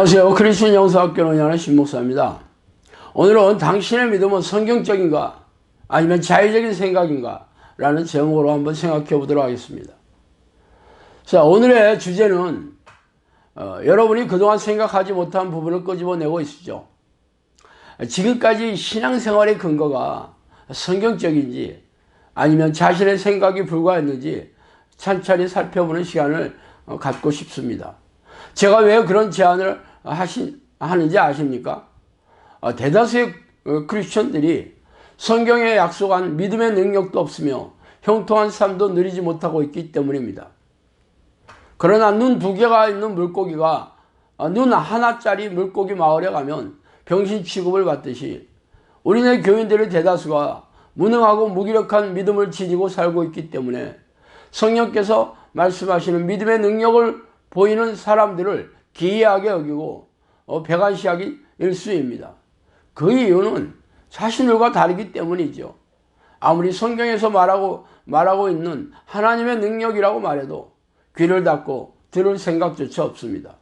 안녕하세요. 크리스천 영성학교를 운영하는 신목사입니다. 오늘은 당신의 믿음은 성경적인가 아니면 자의적인 생각인가 라는 제목으로 한번 생각해 보도록 하겠습니다. 자, 오늘의 주제는 여러분이 그동안 생각하지 못한 부분을 끄집어내고 있죠. 지금까지 신앙생활의 근거가 성경적인지 아니면 자신의 생각이 불과했는지 찬찬히 살펴보는 시간을 갖고 싶습니다. 제가 왜 그런 제안을 하는지 아십니까? 대다수의 크리스천들이 성경에 약속한 믿음의 능력도 없으며 형통한 삶도 누리지 못하고 있기 때문입니다. 그러나 눈 두 개가 있는 물고기가 눈 하나짜리 물고기 마을에 가면 병신 취급을 받듯이 우리네 교인들의 대다수가 무능하고 무기력한 믿음을 지니고 살고 있기 때문에 성령께서 말씀하시는 믿음의 능력을 보이는 사람들을 기이하게 여기고 배관시하기 일쑤입니다. 그 이유는 자신들과 다르기 때문이죠. 아무리 성경에서 말하고 있는 하나님의 능력이라고 말해도 귀를 닫고 들을 생각조차 없습니다.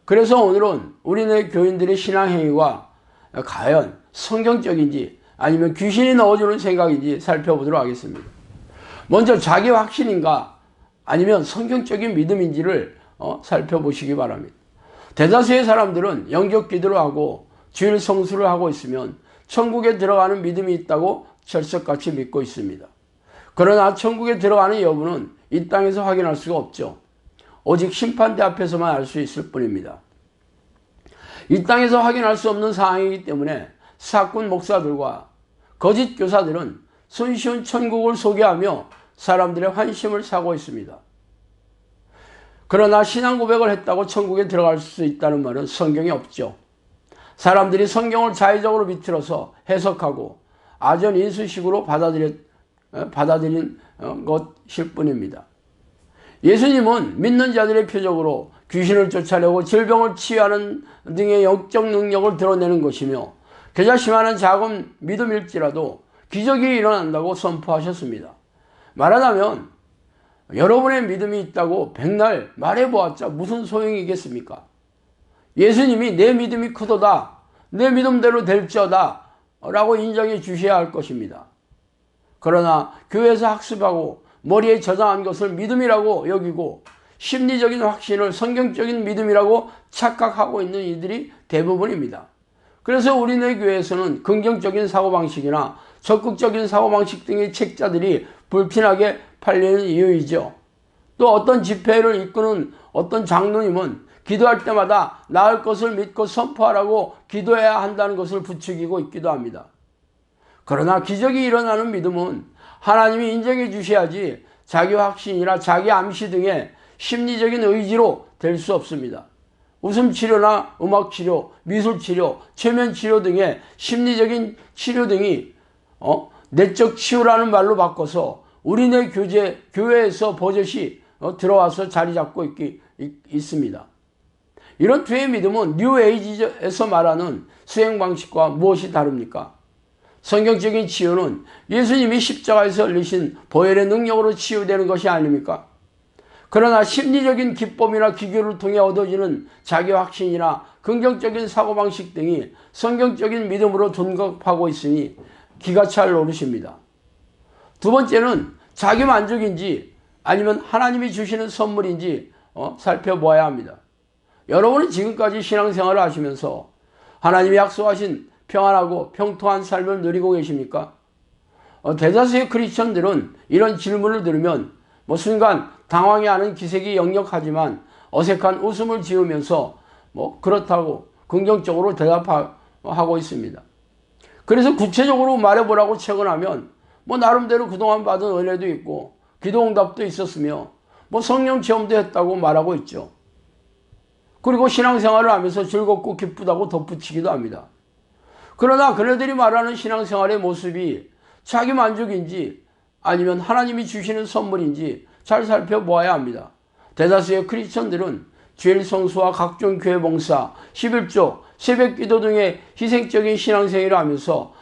그래서 오늘은 우리네 교인들의 신앙행위가 과연 성경적인지 아니면 귀신이 넣어주는 생각인지 살펴보도록 하겠습니다. 먼저 자기 확신인가 아니면 성경적인 믿음인지를 살펴보시기 바랍니다. 대다수의 사람들은 영적 기도를 하고 주일 성수를 하고 있으면 천국에 들어가는 믿음이 있다고 철석같이 믿고 있습니다. 그러나 천국에 들어가는 여부는 이 땅에서 확인할 수가 없죠. 오직 심판대 앞에서만 알 수 있을 뿐입니다. 이 땅에서 확인할 수 없는 상황이기 때문에 사꾼 목사들과 거짓 교사들은 손쉬운 천국을 소개하며 사람들의 환심을 사고 있습니다. 그러나 신앙 고백을 했다고 천국에 들어갈 수 있다는 말은 성경에 없죠. 사람들이 성경을 자의적으로 비틀어서 해석하고 아전 인수식으로 받아들인 것일 뿐입니다. 예수님은 믿는 자들의 표적으로 귀신을 쫓아내고 질병을 치유하는 등의 영적 능력을 드러내는 것이며 겨자씨만한 작은 믿음일지라도 기적이 일어난다고 선포하셨습니다. 말하자면 여러분의 믿음이 있다고 백날 말해보았자 무슨 소용이겠습니까? 예수님이 내 믿음이 크도다, 내 믿음대로 될지어다 라고 인정해 주셔야 할 것입니다. 그러나 교회에서 학습하고 머리에 저장한 것을 믿음이라고 여기고 심리적인 확신을 성경적인 믿음이라고 착각하고 있는 이들이 대부분입니다. 그래서 우리네 교회에서는 긍정적인 사고방식이나 적극적인 사고방식 등의 책자들이 불편하게 팔리는 이유이죠. 또 어떤 집회를 이끄는 어떤 장로님은 기도할 때마다 나을 것을 믿고 선포하라고 기도해야 한다는 것을 부추기고 있기도 합니다. 그러나 기적이 일어나는 믿음은 하나님이 인정해 주셔야지 자기 확신이나 자기 암시 등의 심리적인 의지로 될 수 없습니다. 웃음치료나 음악치료, 미술치료, 최면치료 등의 심리적인 치료 등이 내적 치유라는 말로 바꿔서 우리네 교회에서 버젓이 들어와서 자리 잡고 있습니다. 이런 죄의 믿음은 뉴에이지에서 말하는 수행 방식과 무엇이 다릅니까? 성경적인 치유는 예수님이 십자가에서 흘리신 보혈의 능력으로 치유되는 것이 아닙니까? 그러나 심리적인 기쁨이나 기교를 통해 얻어지는 자기 확신이나 긍정적인 사고방식 등이 성경적인 믿음으로 둔갑하고 있으니 기가 찰 노릇입니다. 두 번째는 자기 만족인지 아니면 하나님이 주시는 선물인지 살펴보아야 합니다. 여러분은 지금까지 신앙생활을 하시면서 하나님이 약속하신 평안하고 평통한 삶을 누리고 계십니까? 대다수의 크리스천들은 이런 질문을 들으면 순간 당황해하는 기색이 역력하지만 어색한 웃음을 지으면서 그렇다고 긍정적으로 대답하고 있습니다. 그래서 구체적으로 말해보라고 채권하면 나름대로 그동안 받은 은혜도 있고 기도응답도 있었으며 성령 체험도 했다고 말하고 있죠. 그리고 신앙생활을 하면서 즐겁고 기쁘다고 덧붙이기도 합니다. 그러나 그네들이 말하는 신앙생활의 모습이 자기 만족인지 아니면 하나님이 주시는 선물인지 잘 살펴보아야 합니다. 대다수의 크리스천들은 주일 성수와 각종 교회 봉사, 11조, 새벽기도 등의 희생적인 신앙생활을 하면서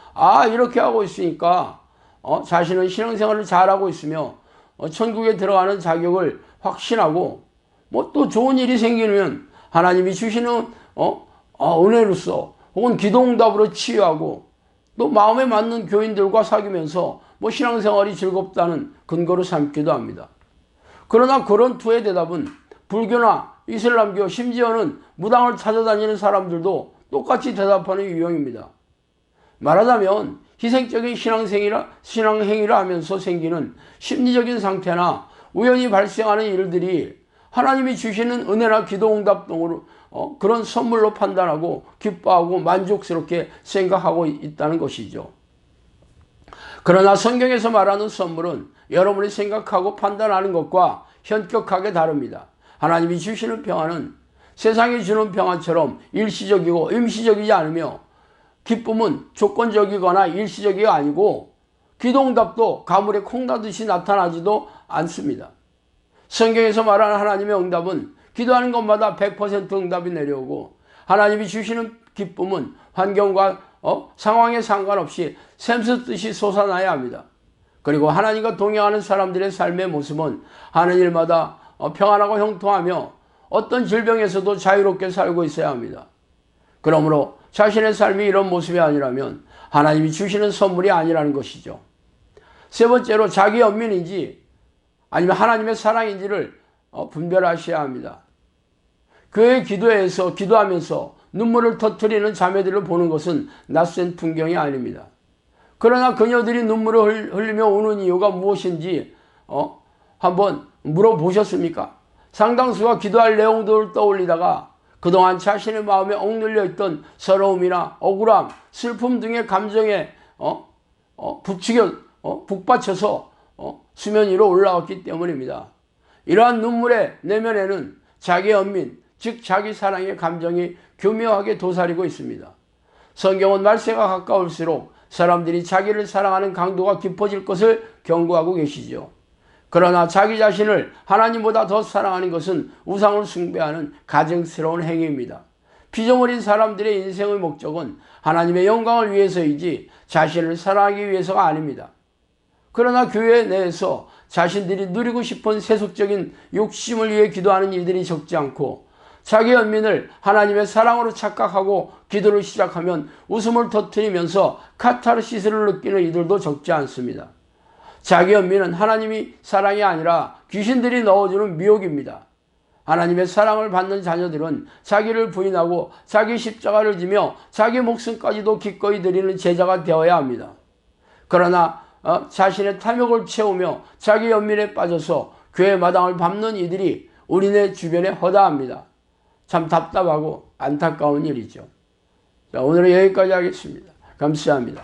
이렇게 하고 있으니까 자신은 신앙생활을 잘하고 있으며 천국에 들어가는 자격을 확신하고 또 좋은 일이 생기면 하나님이 주시는 은혜로서 혹은 기도응답으로 치유하고 또 마음에 맞는 교인들과 사귀면서 신앙생활이 즐겁다는 근거로 삼기도 합니다. 그러나 그런 투의 대답은 불교나 이슬람교 심지어는 무당을 찾아다니는 사람들도 똑같이 대답하는 유형입니다. 말하자면 희생적인 신앙행위를 하면서 생기는 심리적인 상태나 우연히 발생하는 일들이 하나님이 주시는 은혜나 기도응답 등으로 그런 선물로 판단하고 기뻐하고 만족스럽게 생각하고 있다는 것이죠. 그러나 성경에서 말하는 선물은 여러분이 생각하고 판단하는 것과 현격하게 다릅니다. 하나님이 주시는 평안은 세상이 주는 평안처럼 일시적이고 임시적이지 않으며 기쁨은 조건적이거나 일시적이가 아니고 기도응답도 가물에 콩나듯이 나타나지도 않습니다. 성경에서 말하는 하나님의 응답은 기도하는 것마다 100% 응답이 내려오고 하나님이 주시는 기쁨은 환경과 상황에 상관없이 샘솟듯이 솟아나야 합니다. 그리고 하나님과 동행하는 사람들의 삶의 모습은 하는 일마다 평안하고 형통하며 어떤 질병에서도 자유롭게 살고 있어야 합니다. 그러므로 자신의 삶이 이런 모습이 아니라면 하나님이 주시는 선물이 아니라는 것이죠. 세 번째로 자기 연민인지 아니면 하나님의 사랑인지를 분별하셔야 합니다. 교회 기도에서 기도하면서 눈물을 터뜨리는 자매들을 보는 것은 낯선 풍경이 아닙니다. 그러나 그녀들이 눈물을 흘리며 우는 이유가 무엇인지 한번 물어보셨습니까? 상당수가 기도할 내용들을 떠올리다가 그동안 자신의 마음에 억눌려 있던 서러움이나 억울함, 슬픔 등의 감정에 북받쳐서 수면 위로 올라왔기 때문입니다. 이러한 눈물의 내면에는 자기 연민, 즉 자기 사랑의 감정이 교묘하게 도사리고 있습니다. 성경은 말세가 가까울수록 사람들이 자기를 사랑하는 강도가 깊어질 것을 경고하고 계시죠. 그러나 자기 자신을 하나님보다 더 사랑하는 것은 우상을 숭배하는 가증스러운 행위입니다. 피조물인 사람들의 인생의 목적은 하나님의 영광을 위해서이지 자신을 사랑하기 위해서가 아닙니다. 그러나 교회 내에서 자신들이 누리고 싶은 세속적인 욕심을 위해 기도하는 이들이 적지 않고 자기 연민을 하나님의 사랑으로 착각하고 기도를 시작하면 웃음을 터뜨리면서 카타르시스를 느끼는 이들도 적지 않습니다. 자기 연민은 하나님이 사랑이 아니라 귀신들이 넣어주는 미혹입니다. 하나님의 사랑을 받는 자녀들은 자기를 부인하고 자기 십자가를 지며 자기 목숨까지도 기꺼이 드리는 제자가 되어야 합니다. 그러나 자신의 탐욕을 채우며 자기 연민에 빠져서 교회 마당을 밟는 이들이 우리네 주변에 허다합니다. 참 답답하고 안타까운 일이죠. 자, 오늘은 여기까지 하겠습니다. 감사합니다.